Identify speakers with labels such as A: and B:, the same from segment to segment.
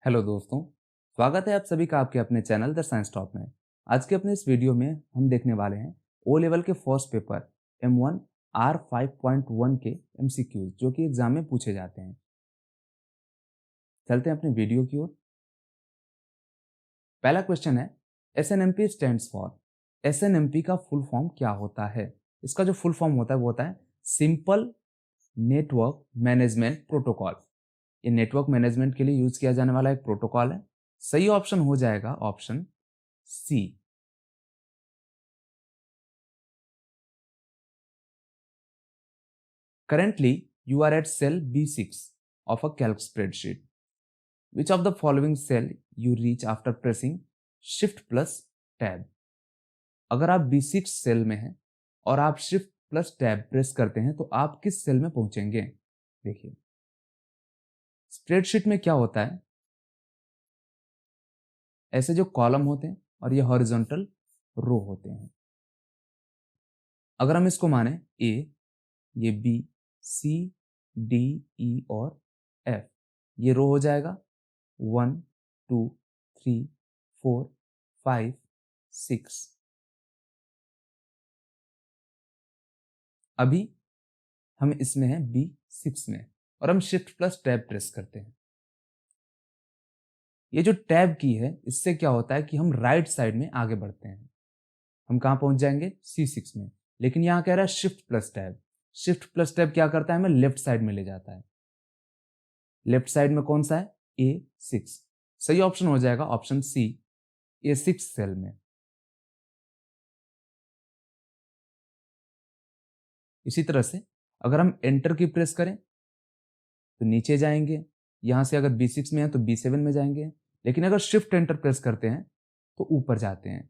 A: Hello दोस्तों, स्वागत है आप सभी का आपके अपने चैनल द साइंस टॉप में। आज के अपने इस वीडियो में हम देखने वाले हैं ओ लेवल के फर्स्ट पेपर M1 R5.1 के MCQs जो कि एग्जाम में पूछे जाते हैं। चलते हैं अपने वीडियो की ओर। पहला क्वेश्चन है SNMP स्टैंड्स फॉर। SNMP का फुल फॉर्म क्या होता है? इसका जो फुल फॉर्म होता है वो होता है सिंपल नेटवर्क मैनेजमेंट प्रोटोकॉल। ये नेटवर्क मैनेजमेंट के लिए यूज किया जाने वाला एक प्रोटोकॉल है। सही ऑप्शन हो जाएगा option C. Currently, you are at cell B6 of a calc spreadsheet. Which of the following cell you reach after pressing Shift plus Tab? अगर आप B6 सेल में हैं और आप Shift plus Tab प्रेस करते हैं तो आप किस सेल में पहुंचेंगे? देखिए, स्प्रेडशीट में क्या होता है, ऐसे जो कॉलम होते हैं और ये हॉरिजॉन्टल रो होते हैं। अगर हम इसको माने A, ये B, C, D, E और F, ये रो हो जाएगा 1, 2, 3, 4, 5, 6। अभी हम इसमें हैं B6 में और हम शिफ्ट प्लस टैब प्रेस करते हैं। ये जो टैब की है इससे क्या होता है कि हम राइट साइड में आगे बढ़ते हैं। हम कहाँ पहुंच जाएंगे? C6 में। लेकिन यहाँ कह रहा है shift plus tab. Shift plus tab क्या करता है? हमें लेफ्ट साइड में ले जाता है। लेफ्ट साइड में कौन सा है? A6। सही ऑप्शन हो जाएगा ऑप्शन सी, A6 सेल में। इसी तरह से अगर हम एंटर की प्रेस करें तो नीचे जाएंगे। यहां से अगर B6 में है तो B7 में जाएंगे। लेकिन अगर शिफ्ट एंटर प्रेस करते हैं तो ऊपर जाते हैं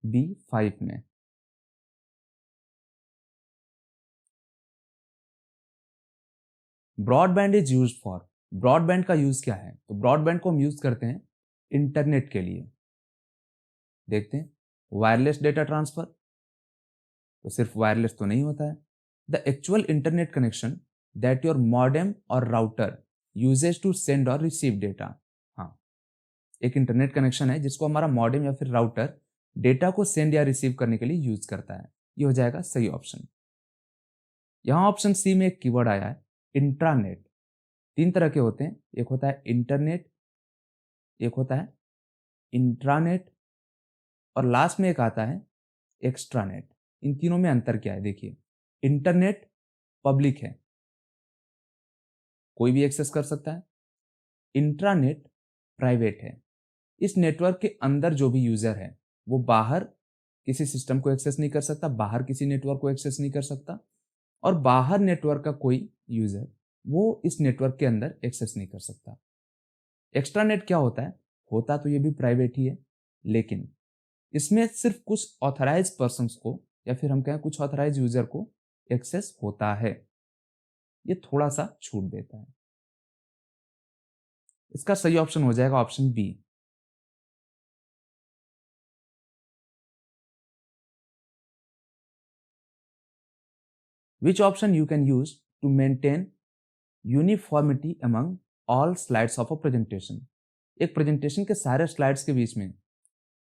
A: B5 में। Broadband is used for. Broadband का यूज क्या है? तो ब्रॉडबैंड को हम यूज करते हैं इंटरनेट के लिए। देखते हैं, वायरलेस डेटा ट्रांसफर, तो सिर्फ वायरलेस तो नहीं होता है। The actual internet connection that your modem और राउटर यूजेज टू सेंड और रिसीव डेटा। हाँ, एक इंटरनेट कनेक्शन है जिसको हमारा मॉडेम या फिर राउटर डेटा को सेंड या रिसीव करने के लिए यूज करता है। ये हो जाएगा सही ऑप्शन। यहां ऑप्शन सी में एक कीवर्ड आया है इंट्रानेट। तीन तरह के होते हैं, एक होता है इंटरनेट, एक होता है इंट्रानेट और लास्ट में एक आता है एक्स्ट्रानेट। इन तीनों में अंतर क्या है? देखिए, इंटरनेट पब्लिक है, कोई भी एक्सेस कर सकता है। इंट्रानेट प्राइवेट है। इस नेटवर्क के अंदर जो भी यूजर है वो बाहर किसी सिस्टम को एक्सेस नहीं कर सकता, बाहर किसी नेटवर्क को एक्सेस नहीं कर सकता, और बाहर नेटवर्क का कोई यूजर वो इस नेटवर्क के अंदर एक्सेस नहीं कर सकता। एक्स्ट्रानेट क्या होता है? होता तो ये भी प्राइवेट ही है, लेकिन इसमें सिर्फ कुछ ऑथराइज पर्सन्स को या फिर हम कहें कुछ ऑथराइज यूजर को एक्सेस होता है। ये थोड़ा सा छूट देता है। इसका सही ऑप्शन हो जाएगा option B. Which option you can use to maintain uniformity among all slides of a presentation? एक प्रेजेंटेशन के सारे स्लाइड्स के बीच में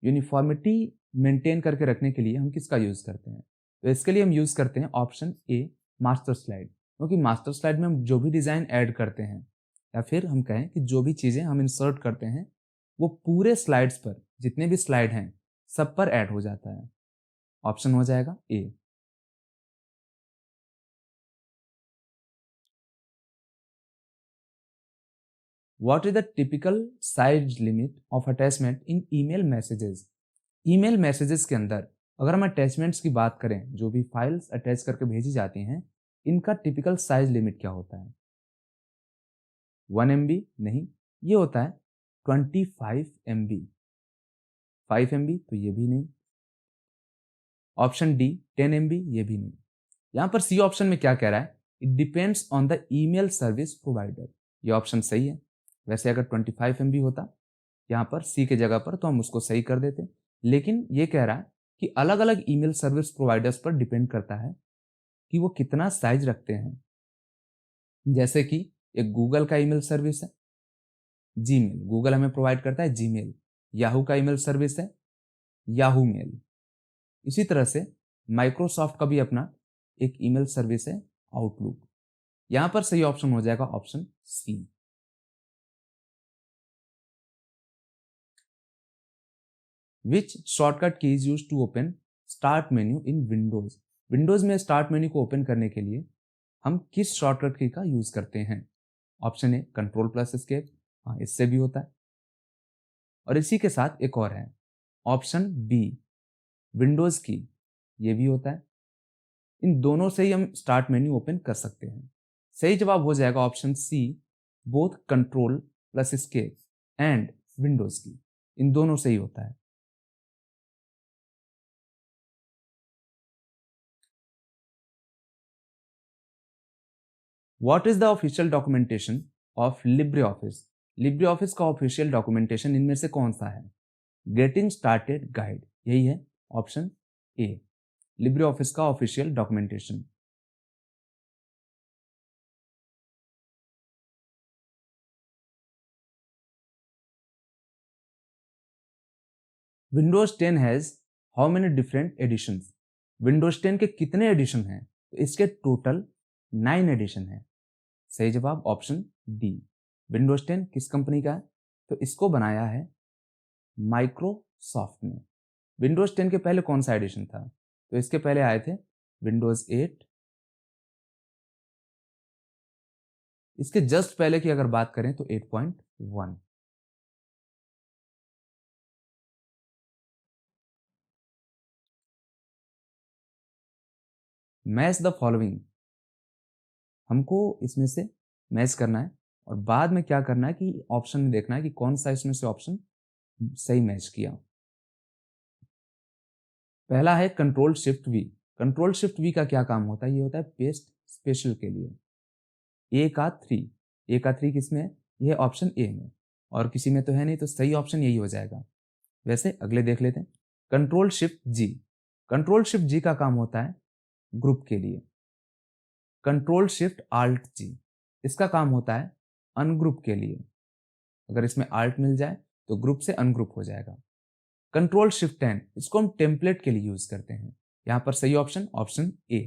A: यूनिफॉर्मिटी मेंटेन करके रखने के लिए हम किसका यूज करते हैं? तो इसके लिए हम यूज करते हैं ऑप्शन ए, मास्टर स्लाइड। क्योंकि मास्टर स्लाइड में हम जो भी डिजाइन ऐड करते हैं या फिर हम कहें कि जो भी चीजें हम इंसर्ट करते हैं वो पूरे स्लाइड्स पर, जितने भी स्लाइड हैं सब पर ऐड हो जाता है। ऑप्शन हो जाएगा ए। What is the typical size limit of attachment in email messages? Email messages के अंदर अगर हम अटैचमेंट्स की बात करें, जो भी फाइल्स अटैच करके भेजी जाती हैं, इनका टिपिकल साइज लिमिट क्या होता है? 1 MB नहीं, ये होता है 25 MB। 5 MB तो ये भी नहीं। ऑप्शन डी 10 MB, ये भी नहीं। यहां पर सी ऑप्शन में क्या कह रहा है? It depends on the email service provider. ये ऑप्शन सही है। वैसे अगर 25 MB होता यहाँ पर सी के जगह पर तो हम उसको सही कर देते, लेकिन ये कह रहा है कि अलग अलग ईमेल सर्विस प्रोवाइडर्स पर डिपेंड करता है कि वो कितना साइज रखते हैं। जैसे कि एक गूगल का ईमेल सर्विस है, जीमेल, गूगल हमें प्रोवाइड करता है जीमेल। याहू का ईमेल सर्विस है याहू मेल। इसी तरह से माइक्रोसॉफ्ट का भी अपना एक ईमेल सर्विस है आउटलुक। यहां पर सही ऑप्शन हो जाएगा option C. Which shortcut key is use to open start menu in Windows. Windows में स्टार्ट मेन्यू को ओपन करने के लिए हम किस शॉर्टकट की का यूज करते हैं? Option A control plus escape, हाँ इससे भी होता है। और इसी के साथ एक और है ऑप्शन बी विंडोज की, ये भी होता है। इन दोनों से ही हम स्टार्ट मेन्यू ओपन कर सकते हैं। सही जवाब हो जाएगा option C both control plus escape and Windows key, इन दोनों से ही होता है। What is the official documentation of LibreOffice? LibreOffice का ऑफिशियल डॉक्यूमेंटेशन इनमें से कौन सा है? गेटिंग स्टार्टेड गाइड, यही है ऑप्शन ए LibreOffice का official documentation. Windows 10 has how many different editions? Windows 10 के कितने एडिशन हैं? तो इसके टोटल 9 एडिशन है। सही जवाब ऑप्शन डी। विंडोज 10 किस कंपनी का है? तो इसको बनाया है माइक्रोसॉफ्ट ने। विंडोज 10 के पहले कौन सा एडिशन था? तो इसके पहले आए थे विंडोज 8। इसके जस्ट पहले की अगर बात करें तो 8.1। मैच द फॉलोइंग, हमको इसमें से मैच करना है और बाद में क्या करना है कि ऑप्शन में देखना है कि कौन सा इसमें से ऑप्शन सही मैच किया। पहला है control shift we. Control shift we का क्या काम होता है? ये होता है पेस्ट स्पेशल के लिए। ए का 3, ए का 3 किसमें है? ये ऑप्शन ए में, और किसी में तो है नहीं, तो सही ऑप्शन यही हो जाएगा। वैसे अगले देख लेते हैं कंट्रोल शिफ्ट जी। कंट्रोल शिफ्ट जी का काम होता है ग्रुप के लिए। कंट्रोल शिफ्ट आल्ट जी, इसका काम होता है अनग्रुप के लिए। अगर इसमें आल्ट मिल जाए तो ग्रुप से अनग्रुप हो जाएगा। कंट्रोल शिफ्ट एन, इसको हम टेम्पलेट के लिए यूज करते हैं। यहां पर सही option option A.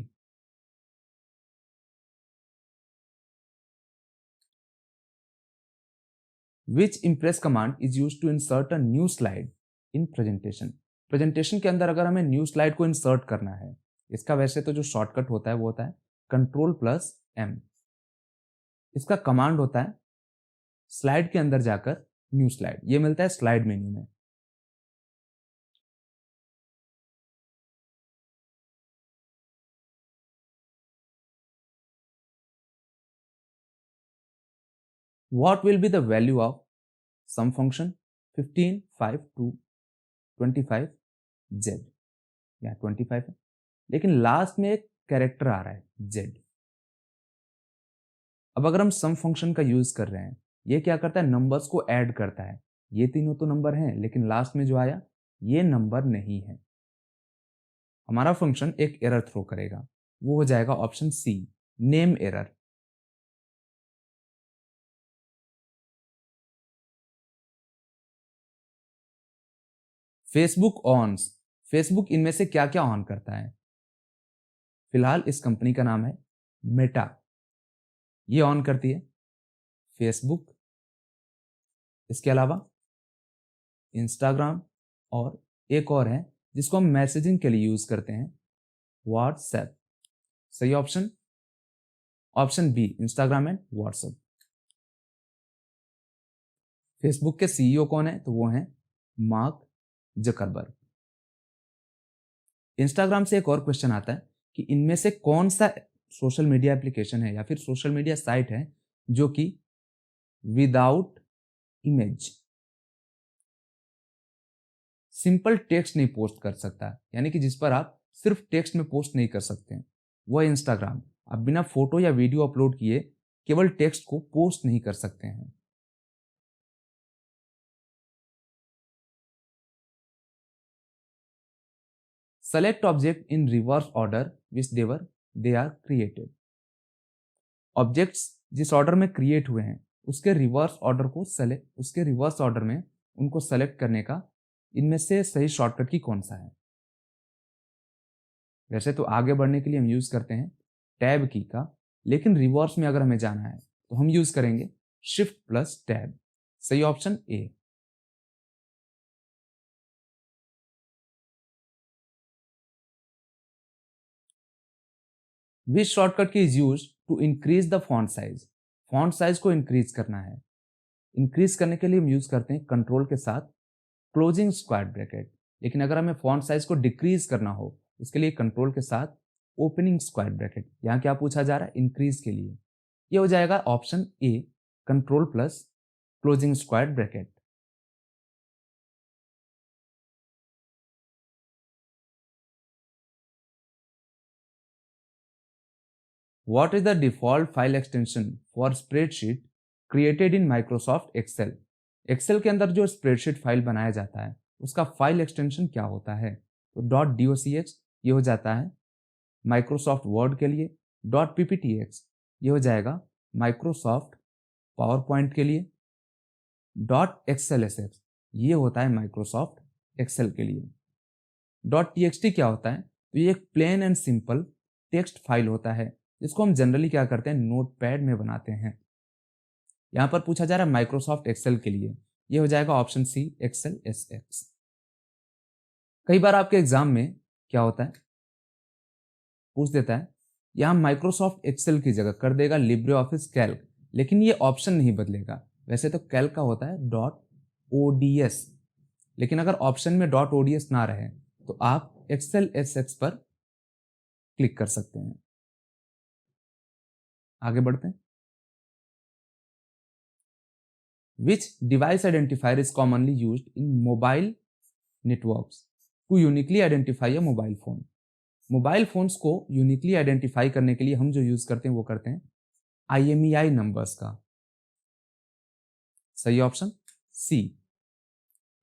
A: Which Impress command is use to insert a new slide in presentation. Presentation के अंदर अगर हमें न्यू स्लाइड को इंसर्ट करना है, इसका वैसे तो जो शॉर्टकट होता है वो होता है कंट्रोल प्लस एम। इसका कमांड होता है स्लाइड के अंदर जाकर न्यू स्लाइड, ये मिलता है स्लाइड मेन्यू में। What will be the value of sum function 15, 5 to 25 z? या 25 है, लेकिन लास्ट में एक कैरेक्टर आ रहा है z। अब अगर हम सम फंक्शन का यूज कर रहे हैं, ये क्या करता है? नंबर्स को ऐड करता है। ये तीनों तो नंबर हैं, लेकिन लास्ट में जो आया ये नंबर नहीं है। हमारा फंक्शन एक एरर थ्रो करेगा, वो हो जाएगा option C name error. Facebook owns, Facebook इनमें से क्या क्या ऑन करता है? फिलहाल इस कंपनी का नाम है मेटा, ये ऑन करती है फेसबुक, इसके अलावा इंस्टाग्राम, और एक और है जिसको हम मैसेजिंग के लिए यूज करते हैं व्हाट्सएप। सही option option B Instagram and WhatsApp. Facebook के सीईओ कौन है? तो वो हैं मार्क जकरबर्ग। इंस्टाग्राम से एक और क्वेश्चन आता है कि इनमें से कौन सा सोशल मीडिया एप्लीकेशन है या फिर सोशल मीडिया साइट है जो कि विदाउट इमेज सिंपल टेक्स्ट नहीं पोस्ट कर सकता, यानी कि जिस पर आप सिर्फ टेक्स्ट में पोस्ट नहीं कर सकते हैं, वो है इंस्टाग्राम। आप बिना फोटो या वीडियो अपलोड किए केवल टेक्स्ट को पोस्ट नहीं कर सकते हैं। Select object in reverse order which they are created. Objects जिस ऑर्डर में क्रिएट हुए हैं उसके रिवर्स ऑर्डर में उनको सेलेक्ट करने का इनमें से सही शॉर्टकट की कौन सा है। वैसे तो आगे बढ़ने के लिए हम यूज करते हैं टैब की का, लेकिन रिवर्स में अगर हमें जाना है तो हम यूज करेंगे शिफ्ट प्लस टैब। सही option A. Which shortcut key is use to increase the font size. Font size को इंक्रीज करना है, इंक्रीज करने के लिए हम यूज करते हैं कंट्रोल के साथ क्लोजिंग स्क्वायर ब्रैकेट। लेकिन अगर हमें फॉन्ट साइज को डिक्रीज करना हो उसके लिए कंट्रोल के साथ ओपनिंग स्क्वायर ब्रैकेट। यहां क्या पूछा जा रहा है, इंक्रीज के लिए। ये हो जाएगा option A, control plus closing square bracket. What is the default file extension for spreadsheet created in Microsoft Excel? Excel के अंदर जो स्प्रेडशीट फाइल बनाया जाता है उसका फाइल एक्सटेंशन क्या होता है? तो .docx ये हो जाता है माइक्रोसॉफ्ट वर्ड के लिए। .pptx ये हो जाएगा माइक्रोसॉफ्ट पावर पॉइंट के लिए। .xlsx ये होता है माइक्रोसॉफ्ट एक्सेल के लिए। .txt क्या होता है? तो ये एक plain and simple text file होता है जिसको हम जनरली क्या करते हैं, नोटपैड में बनाते हैं। यहां पर पूछा जा रहा है माइक्रोसॉफ्ट एक्सेल के लिए, ये हो जाएगा ऑप्शन सी, एक्सेल एसएक्स। कई बार आपके एग्जाम में क्या होता है, पूछ देता है यहां माइक्रोसॉफ्ट एक्सेल की जगह कर देगा लिब्रे ऑफिस कैल्क, लेकिन ये ऑप्शन नहीं बदलेगा। वैसे तो कैल्क का होता है .ods, लेकिन अगर ऑप्शन में .ods ना रहे तो आप एक्सेल एसएक्स पर क्लिक कर सकते हैं। आगे बढ़ते हैं। Which device identifier is commonly used in mobile networks to uniquely identify a mobile phone? Mobile phones को यूनिकली आइडेंटिफाई करने के लिए हम जो यूज करते हैं वो करते हैं IMEI नंबर्स का। सही ऑप्शन सी।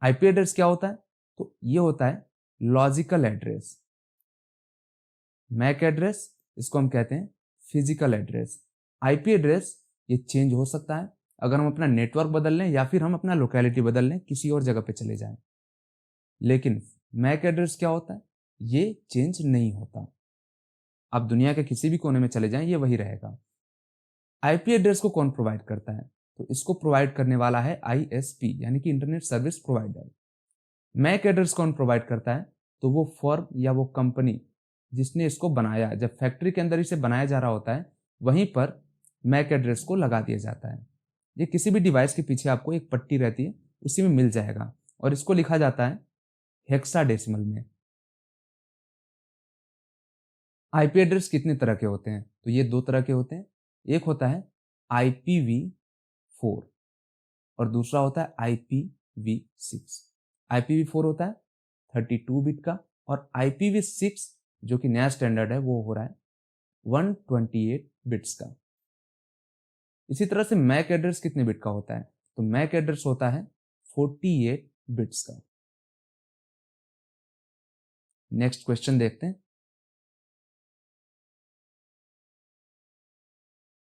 A: आईपी एड्रेस क्या होता है? तो ये होता है लॉजिकल एड्रेस। मैक एड्रेस इसको हम कहते हैं फिजिकल एड्रेस। आईपी एड्रेस ये चेंज हो सकता है अगर हम अपना नेटवर्क बदल लें या फिर हम अपना लोकेलिटी बदल लें, किसी और जगह पे चले जाएं। लेकिन मैक एड्रेस क्या होता है? ये चेंज नहीं होता। आप दुनिया के किसी भी कोने में चले जाएं ये वही रहेगा। आईपी एड्रेस को कौन प्रोवाइड करता है? तो इसको प्रोवाइड करने वाला है आईएसपी यानी कि internet service provider. MAC address कौन प्रोवाइड करता है? तो वो फर्म या वो कंपनी जिसने इसको बनाया, जब फैक्ट्री के अंदर इसे बनाया जा रहा होता है वहीं पर मैक एड्रेस को लगा दिया जाता है। ये किसी भी डिवाइस के पीछे आपको एक पट्टी रहती है उसी में मिल जाएगा और इसको लिखा जाता है हेक्साडेसिमल में। आईपी एड्रेस कितने तरह के होते हैं? तो ये दो तरह के होते हैं। एक होता है IPv4 और दूसरा होता है IPv6। IPv4 होता है 32 बिट का और IPv6 जो कि नया स्टैंडर्ड है वो हो रहा है 128 बिट्स का। इसी तरह से मैक एड्रेस कितने बिट का होता है? तो मैक एड्रेस होता है 48 बिट्स का। नेक्स्ट क्वेश्चन देखते हैं।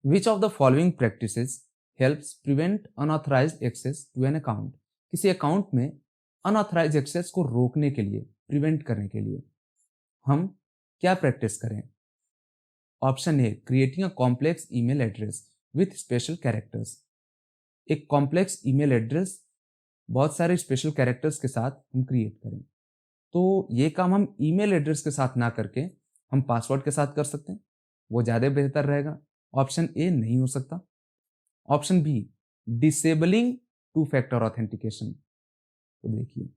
A: Which of the following practices helps prevent unauthorized access to an account? किसी अकाउंट में अनऑथराइज एक्सेस को रोकने के लिए, प्रिवेंट करने के लिए हम क्या प्रैक्टिस करें? Option A, creating a complex email address with special characters. एक कॉम्प्लेक्स ईमेल एड्रेस बहुत सारे स्पेशल कैरेक्टर्स के साथ हम क्रिएट करें। तो ये काम हम ईमेल एड्रेस के साथ ना करके हम पासवर्ड के साथ कर सकते हैं, वो ज़्यादा बेहतर रहेगा। ऑप्शन ए नहीं हो सकता। Option B, disabling two factor authentication. तो देखिए,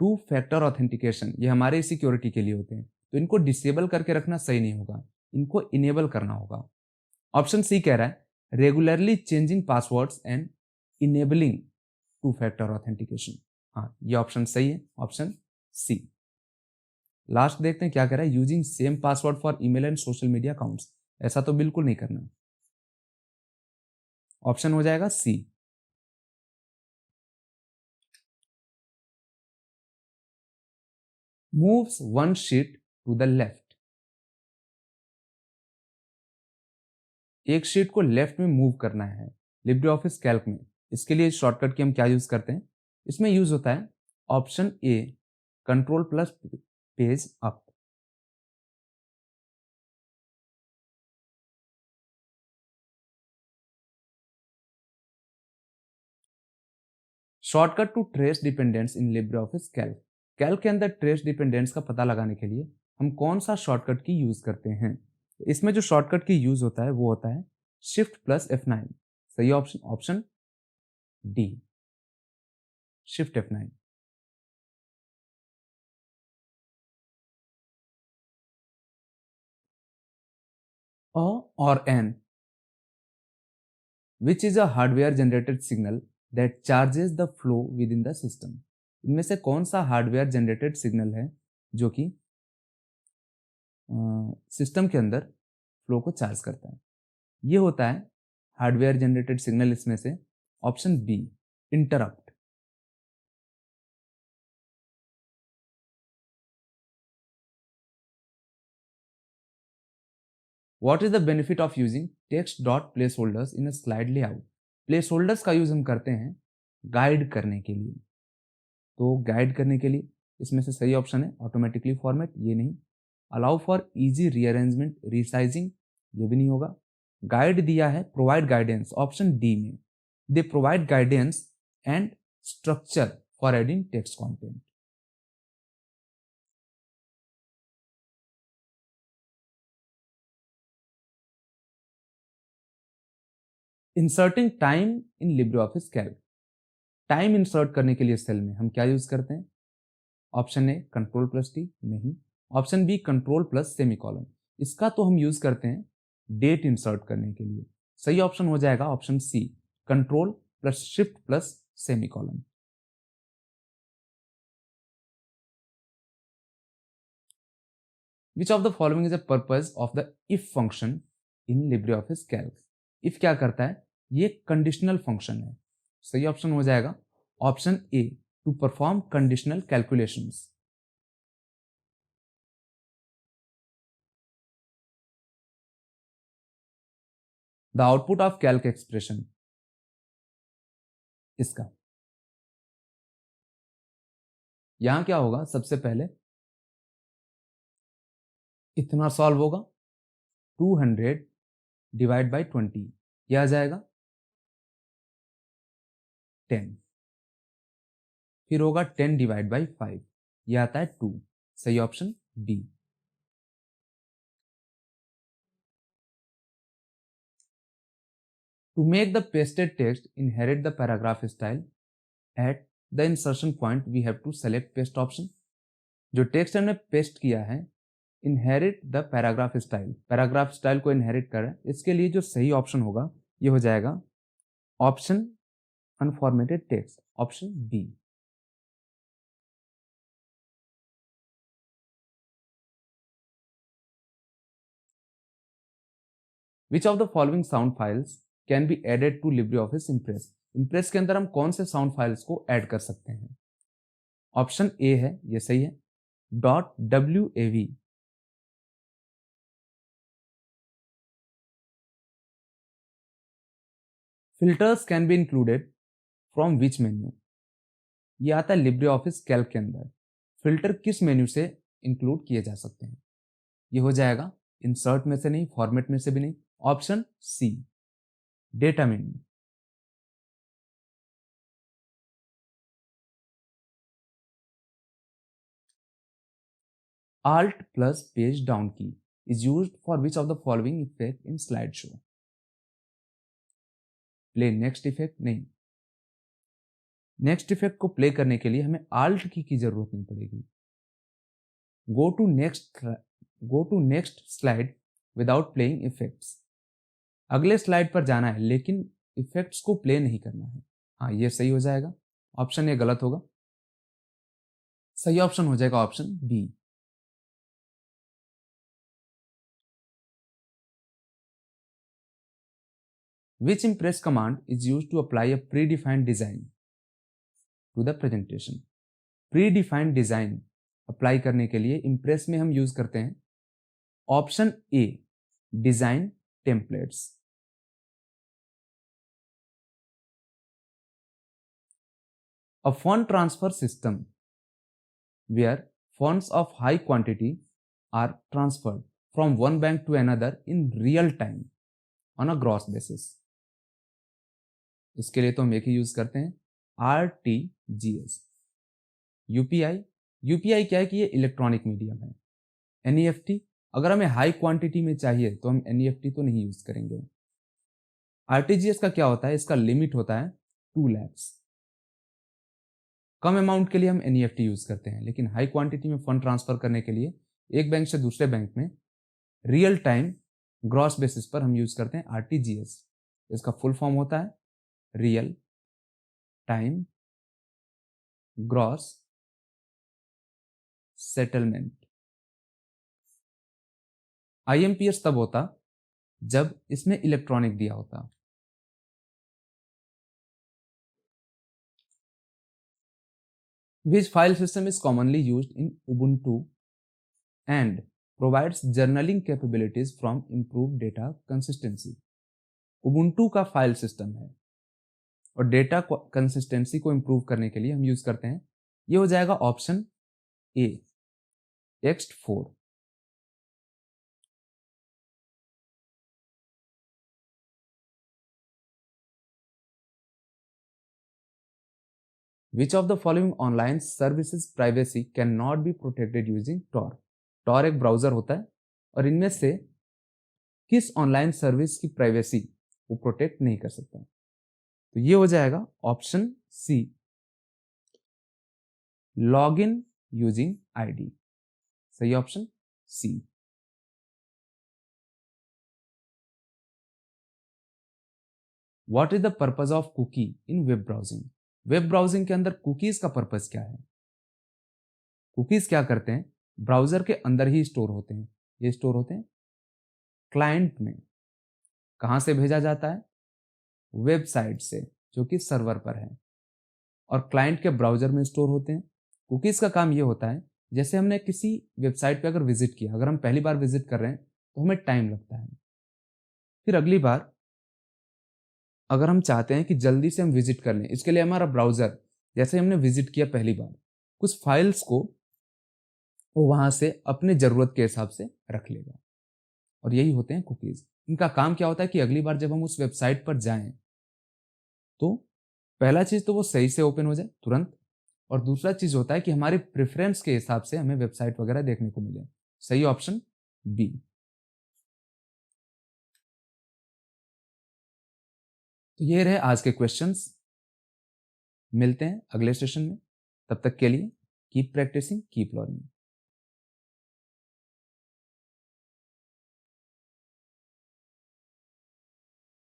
A: टू फैक्टर ऑथेंटिकेशन ये हमारे सिक्योरिटी के लिए होते हैं, तो इनको डिसेबल करके रखना सही नहीं होगा, इनको इनेबल करना होगा। ऑप्शन सी कह रहा है regularly changing passwords and enabling to factor authentication. हाँ, ये ऑप्शन सही है, ऑप्शन सी। लास्ट देखते हैं क्या कह रहा है, using same password for email and social media accounts. ऐसा तो बिल्कुल नहीं करना। ऑप्शन हो जाएगा C. Moves one sheet to the left. एक शीट को लेफ्ट में मूव करना है, लिब्रे ऑफिस कैल्क में, इसके लिए शॉर्टकट की हम क्या यूज करते हैं, इसमें यूज होता है option A, control plus page up. Shortcut to trace dependents in LibreOffice Calc. Calc के अंदर ट्रेस डिपेंडेंट्स का पता लगाने के लिए हम कौन सा शॉर्टकट की यूज करते हैं। इसमें जो शॉर्टकट की यूज होता है वो होता है शिफ्ट प्लस F9। सही option option D, shift F9। और N, which is a hardware generated signal that charges the flow within the system. इनमें से कौन सा हार्डवेयर जनरेटेड सिग्नल है जो कि सिस्टम के अंदर फ्लो को चार्ज करता है। ये होता है हार्डवेयर जनरेटेड सिग्नल, इसमें से option B, interrupt. What is the benefit of using text dot placeholders in a slide layout. Placeholders का यूज हम करते हैं गाइड करने के लिए। तो गाइड करने के लिए इसमें से सही ऑप्शन है ऑटोमेटिकली फॉर्मेट, ये नहीं। Allow for easy rearrangement resizing, ये भी नहीं होगा। गाइड दिया है प्रोवाइड गाइडेंस, ऑप्शन डी में। They provide guidance and structure for adding text content. Inserting time in LibreOffice Calc. Time insert करने के लिए सेल में हम क्या यूज करते हैं, option A control plus T, नहीं। Option B control plus semicolon, इसका तो हम यूज करते हैं डेट इंसर्ट करने के लिए। सही ऑप्शन हो जाएगा option C, control plus shift plus semicolon. Which of the following is a purpose of the if function in LibreOffice Calc. If क्या करता है, ये कंडीशनल फंक्शन है। सही ऑप्शन हो जाएगा option A, to perform conditional calculations. The output of Calc expression, इसका यहां क्या होगा, सबसे पहले इतना सॉल्व होगा, 200 डिवाइड बाई 20, यह आ जाएगा 10। फिर होगा 10 डिवाइड बाई 5, यह आता है 2। सही option B. To make the pasted text inherit the paragraph style at the insertion point we have to select paste option. जो टेक्स्ट हमने पेस्ट किया है, inherit the paragraph style, paragraph style को inherit कर रहा है, इसके लिए जो सही ऑप्शन होगा ये हो जाएगा option unformatted text, option B. Which of the following sound files can be added to LibreOffice Impress. Impress के अंदर हम कौन से साउंड फाइल्स को ऐड कर सकते हैं, ऑप्शन ए है, ये सही है, .wav। Filters can be included from which menu. ये आता है लिब्रे ऑफिस कैल्क के अंदर, फिल्टर किस मेन्यू से इंक्लूड किए जा सकते हैं। ये हो जाएगा इंसर्ट में से नहीं, फॉर्मेट में से भी नहीं, option C, data menu. Alt plus page down key is used for which of the following effect in slideshow? Play next effect नहीं, नेक्स्ट इफेक्ट को प्ले करने के लिए हमें Alt की जरूरत नहीं पड़ेगी। Go to next slide without playing effects. अगले स्लाइड पर जाना है लेकिन इफेक्ट्स को प्ले नहीं करना है। हाँ, ये सही हो जाएगा, ऑप्शन ए गलत होगा। सही ऑप्शन हो जाएगा option B. Which impress command is used to apply a predefined design to the presentation? Predefined design apply करने के लिए इम्प्रेस में हम यूज करते हैं option A, design templates. A fund transfer system where funds of high quantity are transferred from one bank to another in real time on a gross basis. इसके लिए तो हम एक ही यूज करते हैं RTGS. यूपीआई क्या है कि ये इलेक्ट्रॉनिक मीडियम है. NEFT अगर हमें हाई क्वांटिटी में चाहिए तो हम NEFT तो नहीं यूज करेंगे. RTGS का क्या होता है, इसका लिमिट होता है 2 lakhs. कम अमाउंट के लिए हम NEFT यूज करते हैं, लेकिन हाई क्वांटिटी में फंड ट्रांसफर करने के लिए एक बैंक से दूसरे बैंक में रियल टाइम ग्रॉस बेसिस पर हम यूज करते हैं RTGS. इसका फुल फॉर्म होता है real time gross settlement. IMPS तब होता जब इसमें इलेक्ट्रॉनिक दिया होता. Which file system is commonly used in Ubuntu and provides journaling capabilities from improved data consistency? Ubuntu का फाइल सिस्टम है और डेटा कंसिस्टेंसी को इंप्रूव करने के लिए हम यूज करते हैं, ये हो जाएगा option A, text4. Which of the following online services privacy cannot be protected using Tor? Tor एक ब्राउजर होता है और इनमें से किस ऑनलाइन सर्विस की प्राइवेसी वो प्रोटेक्ट नहीं कर सकता? तो ये हो जाएगा option C, log in using ID. सही option C. What is the purpose of cookie in web browsing? Web browsing के अंदर कुकीज का पर्पस क्या है? कुकीज क्या करते हैं, ब्राउजर के अंदर ही स्टोर होते हैं. ये स्टोर होते हैं क्लाइंट में. कहां से भेजा जाता है? वेबसाइट से, जो कि सर्वर पर है, और क्लाइंट के ब्राउजर में स्टोर होते हैं. कुकीज का काम ये होता है, जैसे हमने किसी वेबसाइट पे अगर विजिट किया, अगर हम पहली बार विजिट कर रहे हैं तो हमें टाइम लगता है. फिर अगली बार अगर हम चाहते हैं कि जल्दी से हम विजिट कर लें, इसके लिए हमारा ब्राउजर, जैसे हमने विजिट किया पहली बार, कुछ फाइल्स को वो वहां से अपने जरूरत के हिसाब से रख लेगा, और यही होते हैं कुकीज. इनका काम क्या होता है कि अगली बार जब हम उस वेबसाइट पर जाएं तो पहला चीज तो वो सही से ओपन हो जाए तुरंत, और दूसरा चीज होता है कि हमारे प्रेफरेंस के हिसाब से हमें वेबसाइट वगैरह देखने को मिले. सही ऑप्शन बी. तो ये रहे आज के क्वेश्चंस. मिलते हैं अगले सेशन में. तब तक के लिए कीप प्रैक्टिसिंग, कीप लर्निंग.